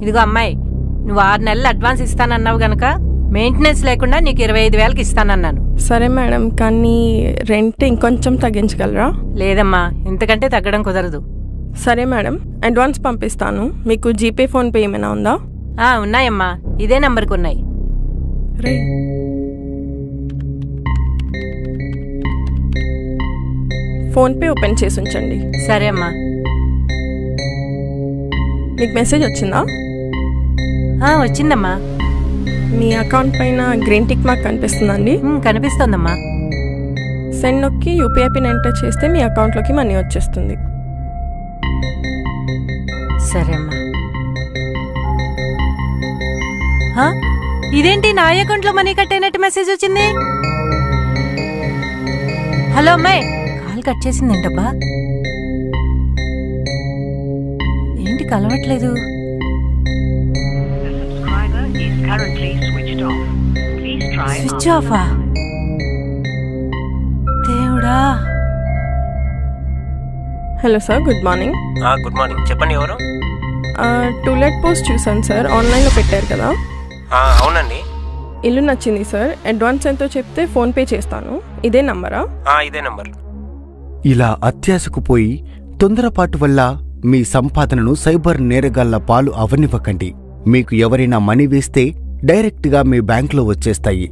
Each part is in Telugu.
ఇదిగో అమ్మాయి, నువ్వు 6 నెలలు అడ్వాన్స్ ఇస్తానన్నావు గనక మెయింటెనెన్స్ లేకుండా నీకు 25,000కి ఇస్తానన్నాను. సరే మేడం, కానీ రెంట్ ఇంకొంచెం తగ్గించగలరా? లేదమ్మా, ఇంతకంటే తగ్గడం కుదరదు. సరే మేడం, అడ్వాన్స్ పంపిస్తాను. మీకు జీపే ఫోన్పే ఏమైనా ఉందా? ఉన్నాయమ్మా, ఇదే నంబర్కి ఉన్నాయి. రే ఫోన్పే ఓపెన్ చేసి ఉంచండి. సరే అమ్మా. మీకు మెసేజ్ వచ్చిందా? వచ్చిందమ్మా. మీ అకౌంట్ పైన గ్రీన్ టిక్ మార్క్ కనిపిస్తుందండి. కనిపిస్తోందమ్మా. సెండ్ నొక్కి యూపీఐ పిన్ ఎంటర్ చేస్తే మీ అకౌంట్లోకి మనీ వచ్చేస్తుంది. సరే అమ్మా. ఇదేంటి నా అకౌంట్లో మనీ కట్ అయినట్టు మెసేజ్ వచ్చింది? హలో అమ్మాయి, కాల్ కట్ చేసిందేంటబ్బా? ఏంటి కలవట్లేదు? స్విచ్ ఆఫా? దేవుడా. Hello sir, good morning. Good morning, చెప్పండి ఎవరు? టూలెట్ పోస్ట్ చూసాను సార్, ఆన్లైన్లో పెట్టారు కదా. అవునండి. ఇల్లు నచ్చింది సార్. అడ్వాన్స్ ఎంతో చెప్తే ఫోన్పే చేస్తాను. ఇదే నంబరా? ఇదే నంబర్. ఇలా అత్యాశకు పోయి తొందరపాటు వల్ల మీ సంపాదనను సైబర్ నేరగాళ్ల పాలు అవనివ్వకండి. మీకు ఎవరైనా మనీ వేస్తే డైరెక్ట్గా మీ బ్యాంకులో వచ్చేస్తాయి.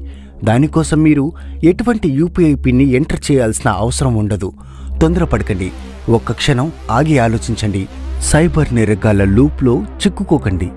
దానికోసం మీరు ఎటువంటి యూపీఐ పిన్ని ఎంటర్ చేయాల్సిన అవసరం ఉండదు. తొందరపడకండి, ఒక్క క్షణం ఆగి ఆలోచించండి. సైబర్ నేరగాళ్ల లూప్లో చిక్కుకోకండి.